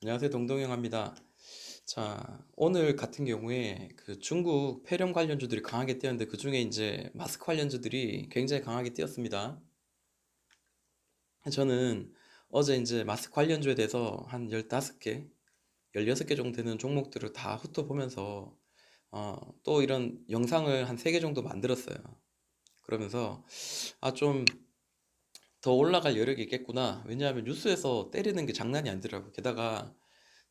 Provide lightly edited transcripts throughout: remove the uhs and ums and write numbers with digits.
안녕하세요. 동동영합니다. 자, 오늘 같은 경우에 그 중국 폐렴 관련주들이 강하게 뛰었는데 그 중에 이제 마스크 관련주들이 굉장히 강하게 뛰었습니다. 저는 어제 이제 마스크 관련주에 대해서 한 15개, 16개 정도 되는 종목들을 다 훑어보면서 또 이런 영상을 한 3개 정도 만들었어요. 그러면서 좀 더 올라갈 여력이 있겠구나. 왜냐하면 뉴스에서 때리는 게 장난이 아니더라고. 게다가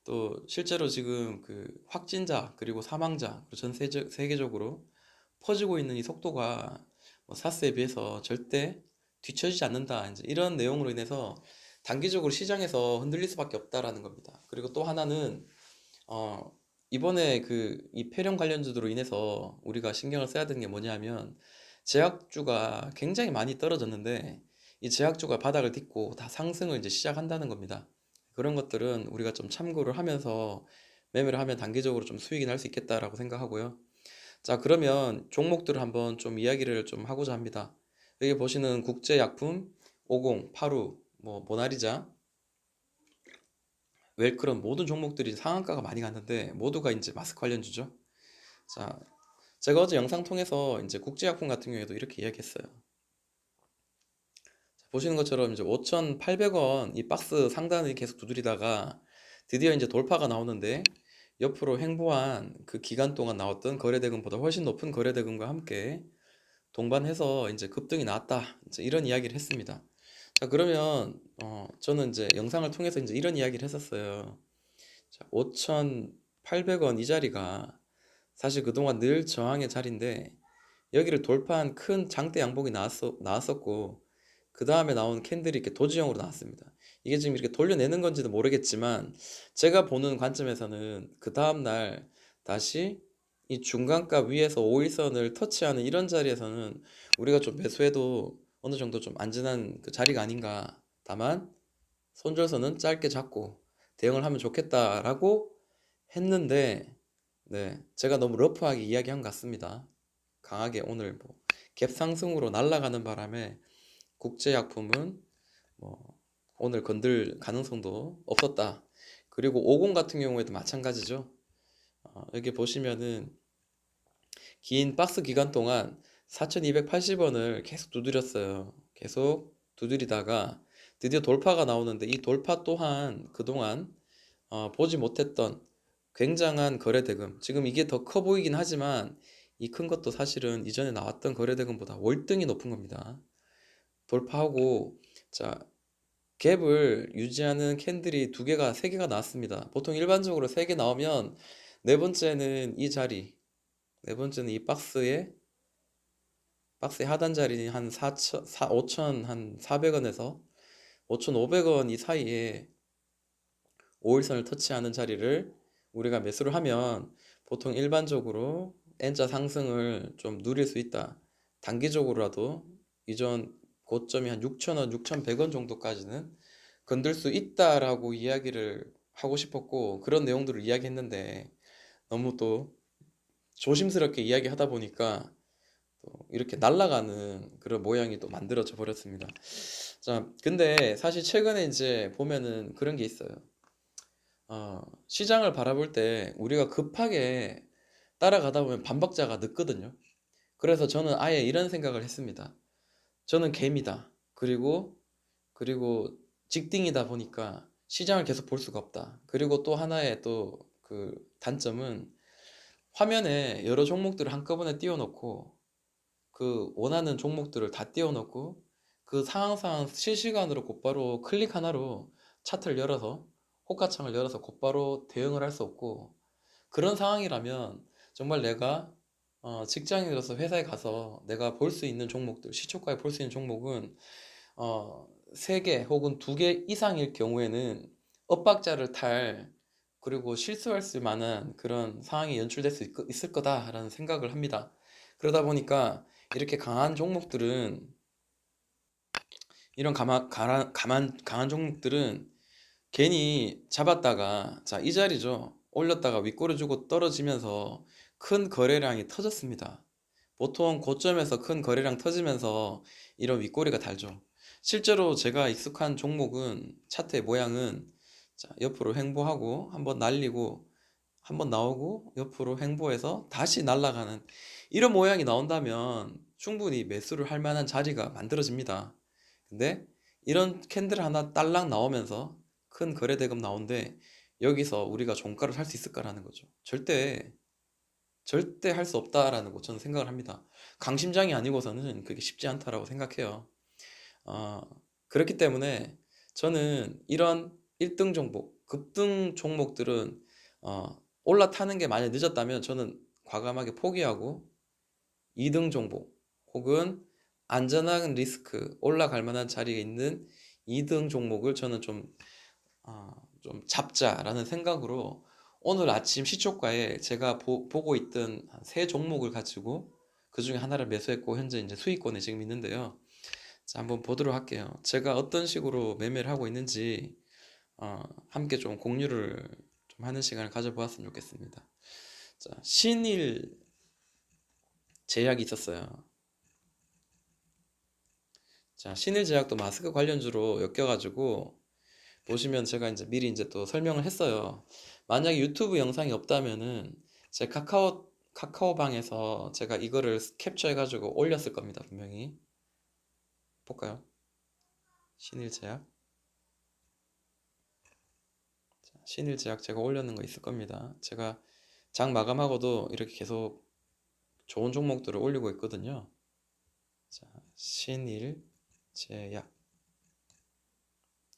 또 실제로 지금 그 확진자 그리고 사망자 그리고 전 세계적으로 퍼지고 있는 이 속도가 뭐 사스에 비해서 절대 뒤처지지 않는다. 이제 이런 내용으로 인해서 단기적으로 시장에서 흔들릴 수밖에 없다라는 겁니다. 그리고 또 하나는 어 이번에 그 이 폐렴 관련주로 인해서 우리가 신경을 써야 되는 게 뭐냐면 제약주가 굉장히 많이 떨어졌는데 이 제약주가 바닥을 딛고 다 상승을 이제 시작한다는 겁니다. 그런 것들은 우리가 좀 참고를 하면서 매매를 하면 단기적으로 좀 수익이 날 수 있겠다라고 생각하고요. 자, 그러면 종목들을 한번 좀 이야기를 좀 하고자 합니다. 여기 보시는 국제약품, 오공, 파루, 뭐 모나리자, 웰크론 모든 종목들이 상한가가 많이 갔는데 모두가 이제 마스크 관련주죠. 자, 제가 어제 영상 통해서 이제 국제약품 같은 경우에도 이렇게 이야기했어요. 자, 보시는 것처럼 이제 5,800원 이 박스 상단을 계속 두드리다가 드디어 이제 돌파가 나오는데 옆으로 횡보한 그 기간 동안 나왔던 거래대금보다 훨씬 높은 거래대금과 함께 동반해서 이제 급등이 나왔다. 이제 이런 이야기를 했습니다. 자, 그러면 저는 이제 영상을 통해서 이제 이런 이야기를 했었어요. 자, 5,800원 이 자리가 사실 그동안 늘 저항의 자리인데 여기를 돌파한 큰 장대 양봉이 나왔었고 그 다음에 나온 캔들이 이렇게 도지형으로 나왔습니다. 이게 지금 이렇게 돌려내는 건지도 모르겠지만 제가 보는 관점에서는 그 다음날 다시 이 중간가 위에서 5일선을 터치하는 이런 자리에서는 우리가 좀 매수해도 어느 정도 좀 안전한 그 자리가 아닌가. 다만 손절선은 짧게 잡고 대응을 하면 좋겠다라고 했는데 네, 제가 너무 러프하게 이야기한 것 같습니다. 강하게 오늘 뭐 갭 상승으로 날아가는 바람에 국제약품은 뭐 오늘 건들 가능성도 없었다. 그리고 50 같은 경우에도 마찬가지죠. 여기 보시면은 긴 박스 기간 동안 4,280원을 계속 두드렸어요. 계속 두드리다가 드디어 돌파가 나오는데 이 돌파 또한 그동안 보지 못했던 굉장한 거래대금. 지금 이게 더 커 보이긴 하지만 이 큰 것도 사실은 이전에 나왔던 거래대금보다 월등히 높은 겁니다. 돌파하고 자, 갭을 유지하는 캔들이 두 개가 세 개가 나왔습니다. 보통 일반적으로 세 개 나오면 네 번째는 이 자리, 네 번째는 이 박스의 하단 자리 한 4천, 5천 한 400원에서 5,500원 이 사이에 5일선을 터치하는 자리를 우리가 매수를 하면 보통 일반적으로 N자 상승을 좀 누릴 수 있다. 단기적으로라도 이전 고점이 한 6,000원, 6,100원 정도까지는 건들 수 있다라고 이야기를 하고 싶었고 그런 내용들을 이야기했는데 너무 또 조심스럽게 이야기하다 보니까 또 이렇게 날아가는 그런 모양이 또 만들어져 버렸습니다. 자, 근데 사실 최근에 이제 보면은 그런 게 있어요. 시장을 바라볼 때 우리가 급하게 따라가다 보면 반박자가 늦거든요. 그래서 저는 아예 이런 생각을 했습니다. 저는 개미다. 그리고 직딩이다 보니까 시장을 계속 볼 수가 없다. 그리고 또 하나의 또 그 단점은 화면에 여러 종목들을 한꺼번에 띄워놓고 그 원하는 종목들을 다 띄워놓고 그 상황 실시간으로 곧바로 클릭 하나로 차트를 열어서 호가창을 열어서 곧바로 대응을 할 수 없고 그런 상황이라면 정말 내가 직장인으로서 회사에 가서 내가 볼 수 있는 종목들 시초가에 볼 수 있는 종목은 어, 3개 혹은 2개 이상일 경우에는 엇박자를 탈 그리고 실수할 수 만한 그런 상황이 연출될 수 있을 거다라는 생각을 합니다. 그러다 보니까 이렇게 강한 종목들은 이런 강한 종목들은 괜히 잡았다가 자, 이 자리죠. 올렸다가 윗꼬리 주고 떨어지면서 큰 거래량이 터졌습니다. 보통 고점에서 큰 거래량 터지면서 이런 윗꼬리가 달죠. 실제로 제가 익숙한 종목은 차트의 모양은 자, 옆으로 횡보하고 한번 날리고 한번 나오고 옆으로 횡보해서 다시 날아가는 이런 모양이 나온다면 충분히 매수를 할 만한 자리가 만들어집니다. 근데 이런 캔들 하나 딸랑 나오면서 큰 거래 대금 나오는데 여기서 우리가 종가를 살 수 있을까라는 거죠. 절대 할 수 없다라는 거 저는 생각을 합니다. 강심장이 아니고서는 그게 쉽지 않다라고 생각해요. 어, 그렇기 때문에 저는 이런 1등 종목, 급등 종목들은 올라타는 게 만약 늦었다면 저는 과감하게 포기하고 2등 종목 혹은 안전한 리스크 올라갈 만한 자리에 있는 2등 종목을 저는 좀 잡자라는 생각으로 오늘 아침 시초가에 제가 보고 있던 세 종목을 가지고 그 중에 하나를 매수했고 현재 이제 수익권에 지금 있는데요. 자, 한번 보도록 할게요. 제가 어떤 식으로 매매를 하고 있는지 함께 좀 공유를 좀 하는 시간을 가져보았으면 좋겠습니다. 자, 신일 제약이 있었어요. 자, 신일 제약도 마스크 관련주로 엮여가지고 보시면 제가 이제 미리 이제 또 설명을 했어요. 만약에 유튜브 영상이 없다면은 제 카카오방에서 제가 이거를 캡처해가지고 올렸을 겁니다. 분명히. 볼까요? 신일제약. 자, 신일제약 제가 올렸는 거 있을 겁니다. 제가 장 마감하고도 이렇게 계속 좋은 종목들을 올리고 있거든요. 자, 신일제약.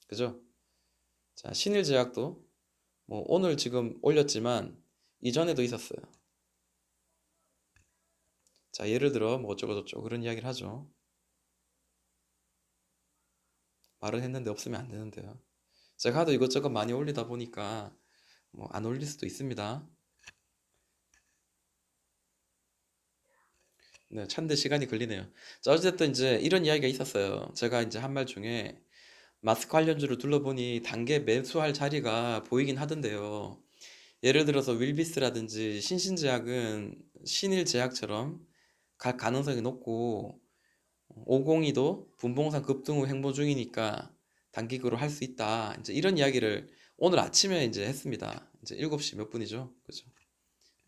그죠? 자, 신일제약도 뭐 오늘 지금 올렸지만 이전에도 있었어요. 자, 예를 들어 뭐 어쩌고저쩌고 그런 이야기를 하죠. 말은 했는데 없으면 안 되는데요. 제가 하도 이것저것 많이 올리다 보니까 뭐 안 올릴 수도 있습니다. 네, 찬데 시간이 걸리네요. 자, 어쨌든 이제 이런 이야기가 있었어요. 제가 이제 한 말 중에 마스크 관련주를 둘러보니 단계 매수할 자리가 보이긴 하던데요. 예를 들어서 윌비스라든지 신신제약은 신일제약처럼 갈 가능성이 높고 502도 분봉상 급등 후 행보 중이니까 단기적으로 할 수 있다. 이제 이런 이야기를 오늘 아침에 이제 했습니다. 이제 7시 몇 분이죠? 그죠?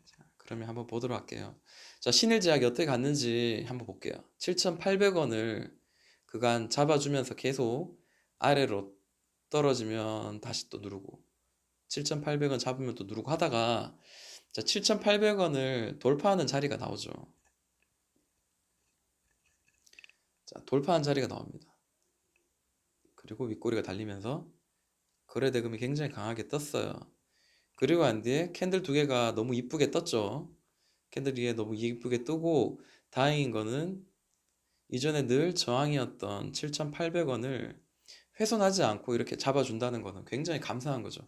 자, 그러면 한번 보도록 할게요. 자, 신일제약이 어떻게 갔는지 한번 볼게요. 7,800원을 그간 잡아주면서 계속 아래로 떨어지면 다시 또 누르고 7,800원 잡으면 또 누르고 하다가 자, 7,800원을 돌파하는 자리가 나오죠. 자, 돌파한 자리가 나옵니다. 그리고 윗꼬리가 달리면서 거래 대금이 굉장히 강하게 떴어요. 그리고 난 뒤에 캔들 두 개가 너무 이쁘게 떴죠. 캔들 위에 너무 이쁘게 뜨고 다행인 거는 이전에 늘 저항이었던 7,800원을 훼손하지 않고 이렇게 잡아준다는 거는 굉장히 감사한 거죠.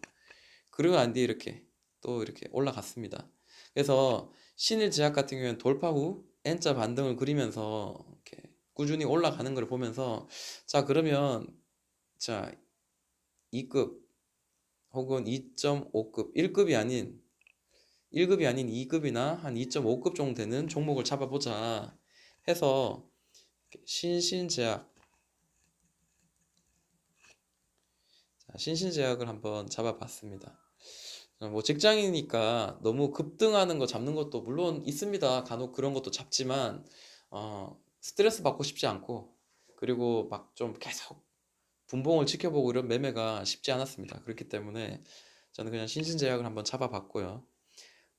그리고 난 뒤에 이렇게 또 이렇게 올라갔습니다. 그래서 신일제약 같은 경우에는 돌파 후 N자 반등을 그리면서 이렇게 꾸준히 올라가는 걸 보면서 자, 그러면 자, 2급 혹은 2.5급 1급이 아닌 2급이나 한 2.5급 정도 되는 종목을 잡아보자 해서 신신제약 신신제약을 한번 잡아봤습니다. 뭐 직장이니까 너무 급등하는 거 잡는 것도 물론 있습니다. 간혹 그런 것도 잡지만 스트레스 받고 싶지 않고 그리고 막 좀 계속 분봉을 지켜보고 이런 매매가 쉽지 않았습니다. 그렇기 때문에 저는 그냥 신신제약을 한번 잡아봤고요.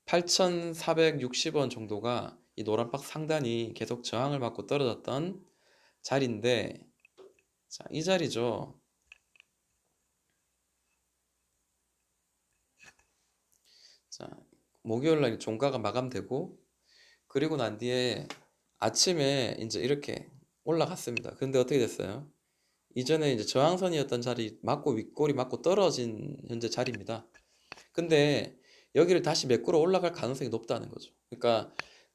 8,460원 정도가 이 노란 박스 상단이 계속 저항을 받고 떨어졌던 자리인데 자, 이 자리죠. 자, 목요일 날 종가가 마감되고 그리고 난 뒤에 아침에 이제 이렇게 올라갔습니다. 근데 어떻게 됐어요? 이전에 이제 저항선이었던 자리 맞고 윗골이 맞고 떨어진 현재 자리입니다. 근데 여기를 다시 메꾸러 올라갈 가능성이 높다는 거죠. 그러니까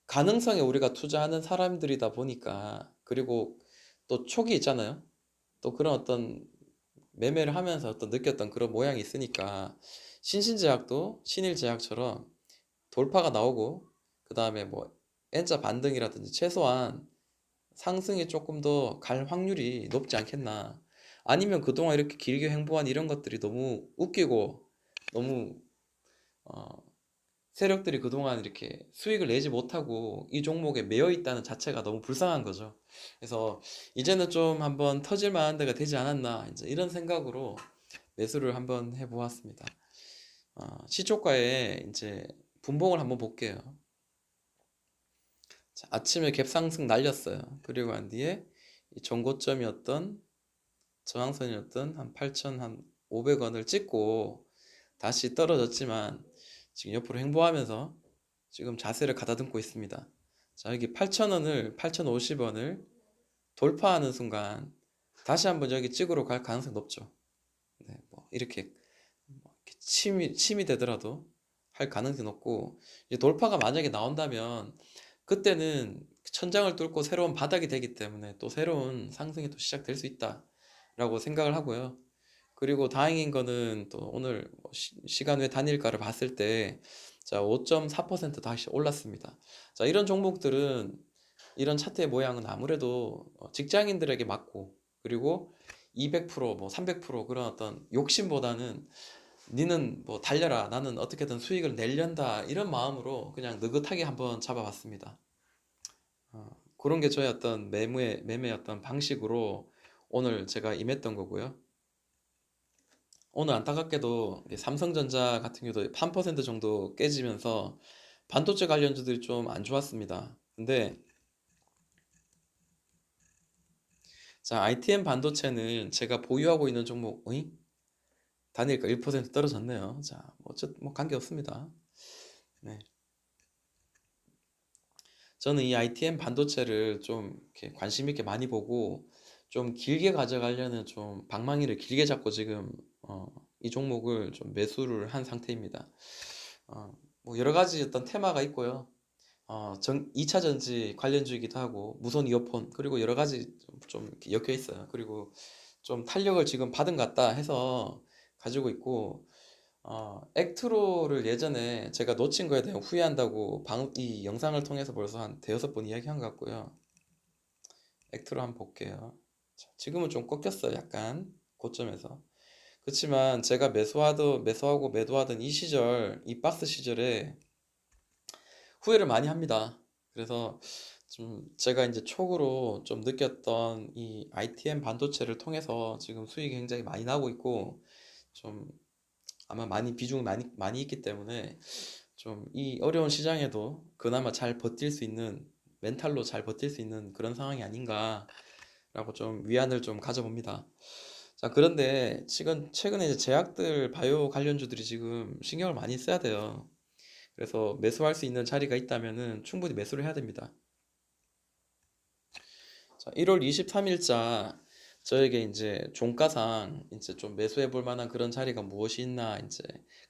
가능성에 우리가 투자하는 사람들이다 보니까 그리고 또 촉이 있잖아요. 또 그런 어떤 매매를 하면서 어떤 느꼈던 그런 모양이 있으니까 신신제약도 신일제약처럼 돌파가 나오고 그 다음에 뭐 N자 반등이라든지 최소한 상승이 조금 더 갈 확률이 높지 않겠나. 아니면 그동안 이렇게 길게 횡보한 이런 것들이 너무 웃기고 너무 어, 세력들이 그동안 이렇게 수익을 내지 못하고 이 종목에 매여 있다는 자체가 너무 불쌍한 거죠. 그래서 이제는 좀 한번 터질 만한 데가 되지 않았나 이제 이런 생각으로 매수를 한번 해보았습니다. 시초가에 이제 분봉을 한번 볼게요. 자, 아침에 갭상승 날렸어요. 그리고 난 뒤에 이 전고점이었던 저항선이었던 한 8,500원을 찍고 다시 떨어졌지만 지금 옆으로 횡보하면서 지금 자세를 가다듬고 있습니다. 자, 여기 8,000원을 8,050원을 돌파하는 순간 다시 한번 여기 찍으러 갈 가능성이 높죠. 네, 뭐 이렇게 침이 되더라도 할 가능성이 높고 이제 돌파가 만약에 나온다면 그때는 천장을 뚫고 새로운 바닥이 되기 때문에 또 새로운 상승이 또 시작될 수 있다라고 생각을 하고요. 그리고 다행인 거는 또 오늘 뭐 시간 외 단일가를 봤을 때 자, 5.4% 다시 올랐습니다. 자, 이런 종목들은 이런 차트의 모양은 아무래도 직장인들에게 맞고 그리고 200%뭐 300% 그런 어떤 욕심보다는 니는 뭐 달려라 나는 어떻게든 수익을 내련다 이런 마음으로 그냥 느긋하게 한번 잡아봤습니다. 그런 게 저의 어떤 매매 어떤 방식으로 오늘 제가 임했던 거고요. 오늘 안타깝게도 삼성전자 같은 경우도 3% 정도 깨지면서 반도체 관련주들이 좀 안 좋았습니다. 근데 자, ITM 반도체는 제가 보유하고 있는 종목, 단일가 1% 떨어졌네요. 자, 뭐 관계 없습니다. 네. 저는 이 ITM 반도체를 좀 이렇게 관심 있게 많이 보고 좀 길게 가져가려는 좀 방망이를 길게 잡고 지금 이 종목을 좀 매수를 한 상태입니다. 뭐 여러 가지 어떤 테마가 있고요. 2차 전지 관련주이기도 하고 무선 이어폰 그리고 여러 가지 좀 이렇게 엮여 있어요. 그리고 좀 탄력을 지금 받은 것 같다 해서 가지고 있고 액트로를 예전에 제가 놓친 거에 대해 후회한다고 이 영상을 통해서 벌써 한 대여섯 번 이야기한 것 같고요. 액트로 한번 볼게요. 자, 지금은 좀 꺾였어요. 약간 고점에서. 그렇지만 제가 매수하고 매도하던 이 시절, 이 박스 시절에 후회를 많이 합니다. 그래서 좀 제가 이제 촉으로 좀 느꼈던 이 ITM 반도체를 통해서 지금 수익이 굉장히 많이 나고 있고 좀 아마 비중이 많이 있기 때문에 좀 이 어려운 시장에도 그나마 잘 버틸 수 있는 멘탈로 잘 버틸 수 있는 그런 상황이 아닌가라고 좀 위안을 좀 가져봅니다. 자, 그런데 최근에 이제 제약들 바이오 관련주들이 지금 신경을 많이 써야 돼요. 그래서 매수할 수 있는 자리가 있다면은 충분히 매수를 해야 됩니다. 자, 1월 23일자 저에게 이제 종가상 이제 좀 매수해 볼 만한 그런 자리가 무엇이 있나 이제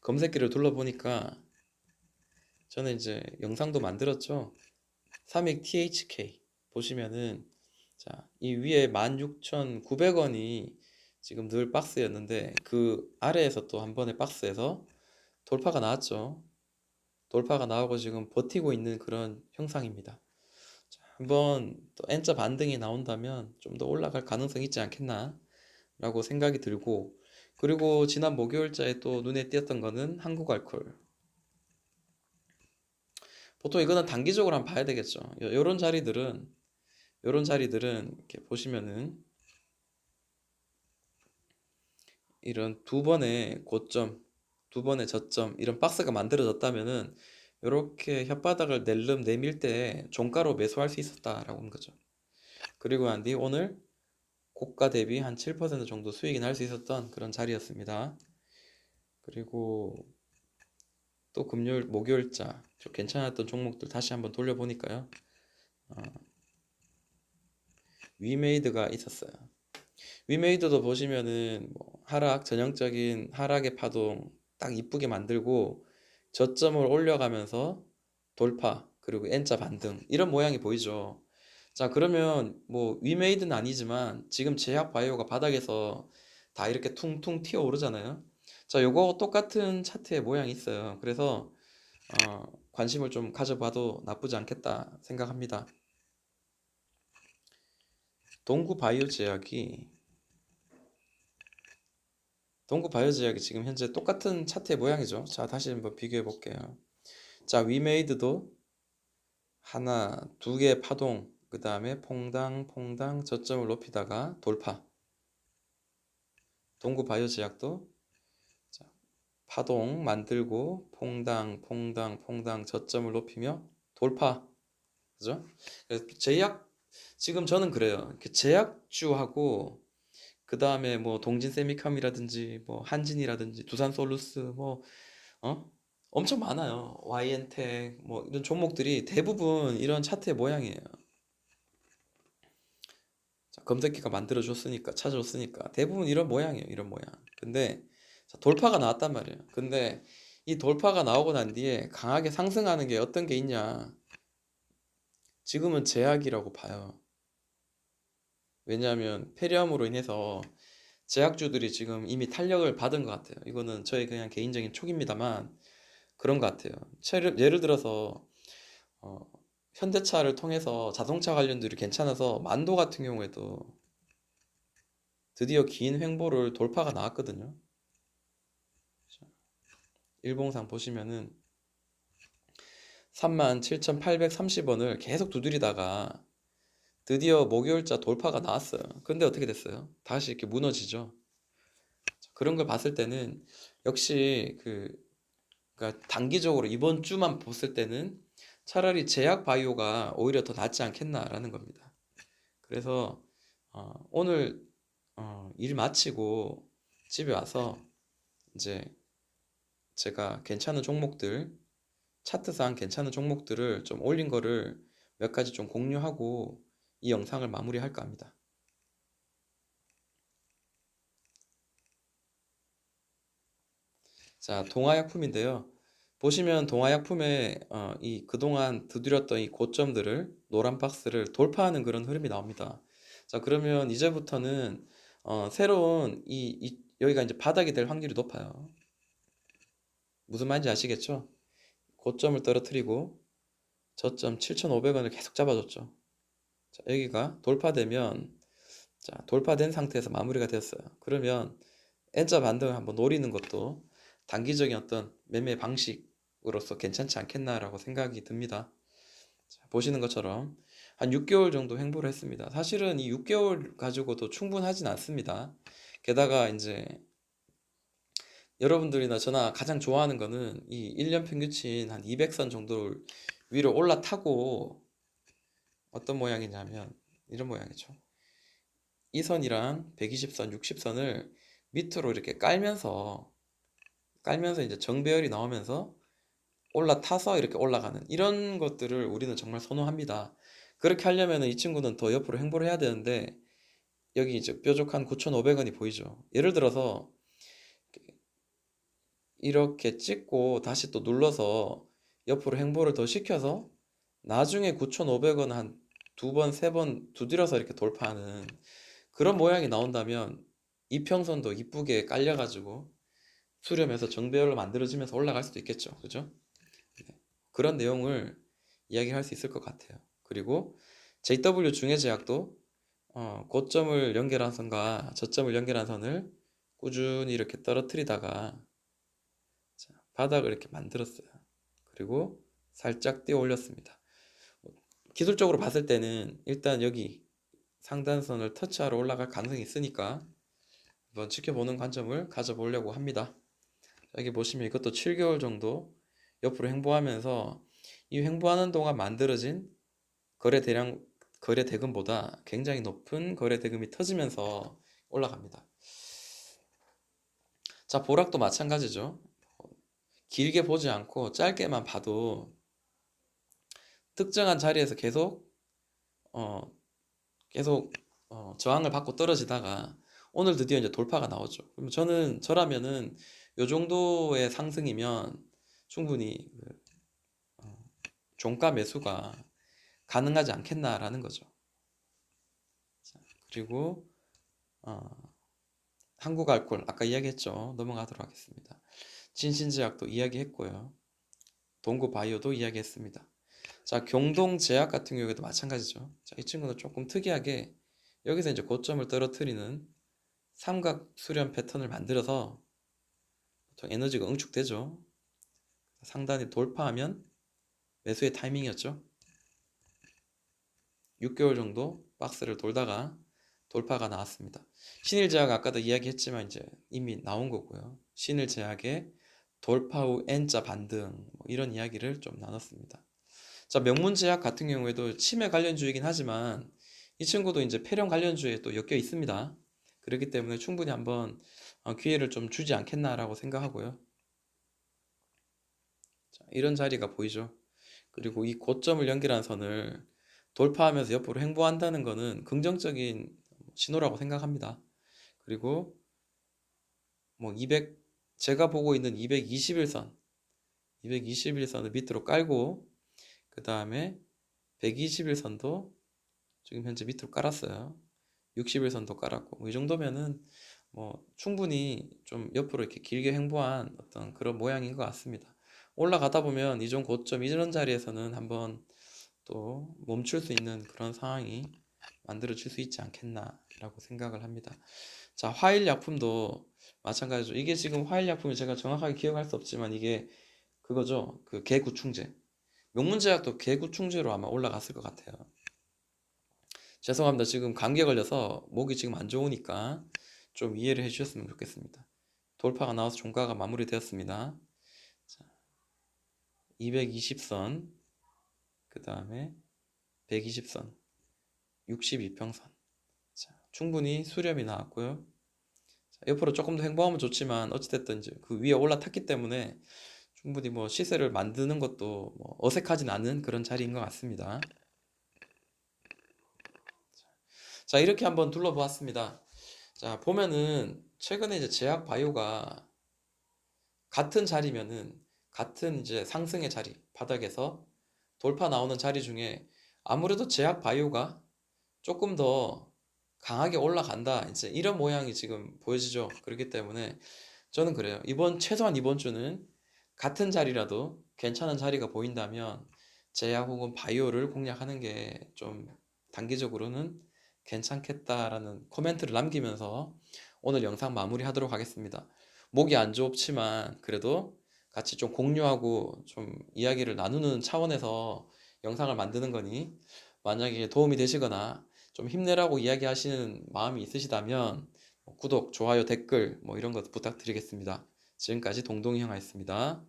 검색기를 둘러보니까 저는 이제 영상도 만들었죠. 삼익 THK 보시면은 자, 이 위에 16,900원이 지금 늘 박스였는데 그 아래에서 또 한 번의 박스에서 돌파가 나왔죠. 돌파가 나오고 지금 버티고 있는 그런 형상입니다. 자, 한번 또 N자 반등이 나온다면 좀 더 올라갈 가능성이 있지 않겠나 라고 생각이 들고 그리고 지난 목요일자에 또 눈에 띄었던 거는 한국알콜 보통 이거는 단기적으로 한번 봐야 되겠죠. 요런 자리들은 이렇게 보시면은 이런 두 번의 고점, 두 번의 저점 이런 박스가 만들어졌다면은 이렇게 혓바닥을 내밀 때 종가로 매수할 수 있었다라고 하는 거죠. 그리고 난 뒤 오늘 고가 대비 한 7% 정도 수익이 날 수 있었던 그런 자리였습니다. 그리고 또 목요일자 좀 괜찮았던 종목들 다시 한번 돌려보니까요. 어, 위메이드가 있었어요. 위메이드도 보시면은 뭐 전형적인 하락의 파동 딱 이쁘게 만들고 저점을 올려가면서 돌파 그리고 N자 반등 이런 모양이 보이죠. 자, 그러면 뭐 위메이드는 아니지만 지금 제약 바이오가 바닥에서 다 이렇게 퉁퉁 튀어 오르잖아요. 자, 요거 똑같은 차트의 모양이 있어요. 그래서 관심을 좀 가져봐도 나쁘지 않겠다 생각합니다. 동구 바이오 제약이 동구 바이오제약이 지금 현재 똑같은 차트의 모양이죠. 자, 다시 한번 비교해 볼게요. 자, 위메이드도 하나, 두 개의 파동, 그 다음에 퐁당 저점을 높이다가 돌파. 동구 바이오제약도 자, 파동 만들고 퐁당 저점을 높이며 돌파. 그죠? 그래서 제약 지금 저는 그래요. 이렇게 제약주하고 그 다음에 뭐 동진 세미컴이라든지 뭐 한진이라든지 두산 솔루스 뭐 엄청 많아요. YN텍 뭐 이런 종목들이 대부분 이런 차트의 모양이에요. 자, 검색기가 만들어줬으니까 찾아줬으니까 대부분 이런 모양이에요. 이런 모양. 근데 자, 돌파가 나왔단 말이에요. 근데 이 돌파가 나오고 난 뒤에 강하게 상승하는 게 어떤 게 있냐? 지금은 제약이라고 봐요. 왜냐하면 폐렴으로 인해서 제약주들이 지금 이미 탄력을 받은 것 같아요. 이거는 저의 그냥 개인적인 촉입니다만 그런 것 같아요. 예를 들어서 어, 현대차를 통해서 자동차 관련들이 괜찮아서 만도 같은 경우에도 드디어 긴 횡보를 돌파가 나왔거든요. 일봉상 보시면은 37,830원을 계속 두드리다가 드디어 목요일자 돌파가 나왔어요. 근데 어떻게 됐어요? 다시 이렇게 무너지죠. 그런 걸 봤을 때는 역시 그러니까 단기적으로 이번 주만 봤을 때는 차라리 제약 바이오가 오히려 더 낫지 않겠나라는 겁니다. 그래서 오늘 일 마치고 집에 와서 이제 제가 괜찮은 종목들 차트상 괜찮은 종목들을 좀 올린 거를 몇 가지 좀 공유하고 이 영상을 마무리할까 합니다. 자, 동아약품인데요. 보시면 동아약품의 이 그동안 두드렸던 이 고점들을 노란 박스를 돌파하는 그런 흐름이 나옵니다. 자, 그러면 이제부터는 새로운 여기가 이제 바닥이 될 확률이 높아요. 무슨 말인지 아시겠죠? 고점을 떨어뜨리고 저점 7,500원을 계속 잡아줬죠. 자, 여기가 돌파되면 자, 돌파된 상태에서 마무리가 되었어요. 그러면 N자 반등을 한번 노리는 것도 단기적인 어떤 매매 방식으로서 괜찮지 않겠나라고 생각이 듭니다. 자, 보시는 것처럼 한 6개월 정도 횡보를 했습니다. 사실은 이 6개월 가지고도 충분하진 않습니다. 게다가 이제 여러분들이나 저나 가장 좋아하는 거는 이 1년 평균치인 한 200선 정도를 위로 올라타고 어떤 모양이냐면 이런 모양이죠. 이 선이랑 120선, 60선을 밑으로 이렇게 깔면서 이제 정배열이 나오면서 올라타서 이렇게 올라가는 이런 것들을 우리는 정말 선호합니다. 그렇게 하려면 이 친구는 더 옆으로 횡보를 해야 되는데 여기 이제 뾰족한 9,500원이 보이죠. 예를 들어서 이렇게 찍고 다시 또 눌러서 옆으로 횡보를 더 시켜서 나중에 9,500원 한 두 번, 세 번 두드려서 이렇게 돌파하는 그런 모양이 나온다면 이평선도 이쁘게 깔려가지고 수렴해서 정배열로 만들어지면서 올라갈 수도 있겠죠. 그죠? 그런 내용을 이야기할 수 있을 것 같아요. 그리고 JW 중해제약도 고점을 연결한 선과 저점을 연결한 선을 꾸준히 이렇게 떨어뜨리다가 자, 바닥을 이렇게 만들었어요. 그리고 살짝 뛰어 올렸습니다. 기술적으로 봤을 때는 일단 여기 상단선을 터치하러 올라갈 가능성이 있으니까 한번 지켜보는 관점을 가져보려고 합니다. 여기 보시면 이것도 7개월 정도 옆으로 횡보하면서 이 횡보하는 동안 만들어진 거래 대량 거래 대금보다 굉장히 높은 거래 대금이 터지면서 올라갑니다. 자, 보락도 마찬가지죠. 길게 보지 않고 짧게만 봐도 특정한 자리에서 어, 계속 저항을 받고 떨어지다가 오늘 드디어 이제 돌파가 나오죠. 그럼 저라면은 요 정도의 상승이면 충분히 종가 매수가 가능하지 않겠나라는 거죠. 자, 그리고 어, 한국알콜 아까 이야기했죠. 넘어가도록 하겠습니다. 진신제약도 이야기했고요. 동구바이오도 이야기했습니다. 자, 경동제약 같은 경우에도 마찬가지죠. 자, 이 친구는 조금 특이하게 여기서 이제 고점을 떨어뜨리는 삼각 수렴 패턴을 만들어서 보통 에너지가 응축되죠. 상단을 돌파하면 매수의 타이밍이었죠. 6개월 정도 박스를 돌다가 돌파가 나왔습니다. 신일제약 아까도 이야기했지만 이제 이미 나온 거고요. 신일제약의 돌파 후 N자 반등 뭐 이런 이야기를 좀 나눴습니다. 자, 명문제약 같은 경우에도 치매 관련주이긴 하지만 이 친구도 이제 폐렴 관련주에 또 엮여 있습니다. 그렇기 때문에 충분히 한번 기회를 좀 주지 않겠나라고 생각하고요. 자, 이런 자리가 보이죠. 그리고 이 고점을 연결한 선을 돌파하면서 옆으로 횡보한다는 것은 긍정적인 신호라고 생각합니다. 그리고 뭐 200, 제가 보고 있는 221선, 221선을 밑으로 깔고 그 다음에 121선도 지금 현재 밑으로 깔았어요. 60일선도 깔았고 뭐이 정도면은 뭐 충분히 좀 옆으로 이렇게 길게 횡보한 어떤 그런 모양인 것 같습니다. 올라가다 보면 이전 고점 이전 자리에서는 한번 또 멈출 수 있는 그런 상황이 만들어질 수 있지 않겠나라고 생각을 합니다. 자, 화일약품도 마찬가지죠. 이게 지금 화일약품이 제가 정확하게 기억할 수 없지만 이게 그거죠. 그 개구충제. 명문제약도 개구충제로 아마 올라갔을 것 같아요. 죄송합니다. 지금 감기에 걸려서 목이 지금 안 좋으니까 좀 이해를 해주셨으면 좋겠습니다. 돌파가 나와서 종가가 마무리되었습니다. 자, 220선, 그 다음에 120선, 62평선. 자, 충분히 수렴이 나왔고요. 자, 옆으로 조금 더 횡보하면 좋지만 어찌됐든 이제 그 위에 올라탔기 때문에 충분히 뭐 시세를 만드는 것도 뭐 어색하진 않은 그런 자리인 것 같습니다. 자, 이렇게 한번 둘러보았습니다. 자, 보면은 최근에 이제 제약 바이오가 같은 자리면은 같은 이제 상승의 자리 바닥에서 돌파 나오는 자리 중에 아무래도 제약 바이오가 조금 더 강하게 올라간다 이제 이런 모양이 지금 보여지죠. 그렇기 때문에 저는 그래요. 최소한 이번 주는 같은 자리라도 괜찮은 자리가 보인다면 제약 혹은 바이오를 공략하는 게 좀 단기적으로는 괜찮겠다라는 코멘트를 남기면서 오늘 영상 마무리하도록 하겠습니다. 목이 안 좋지만 그래도 같이 좀 공유하고 좀 이야기를 나누는 차원에서 영상을 만드는 거니 만약에 도움이 되시거나 좀 힘내라고 이야기하시는 마음이 있으시다면 구독, 좋아요, 댓글 뭐 이런 것 부탁드리겠습니다. 지금까지 동동이 형아였습니다.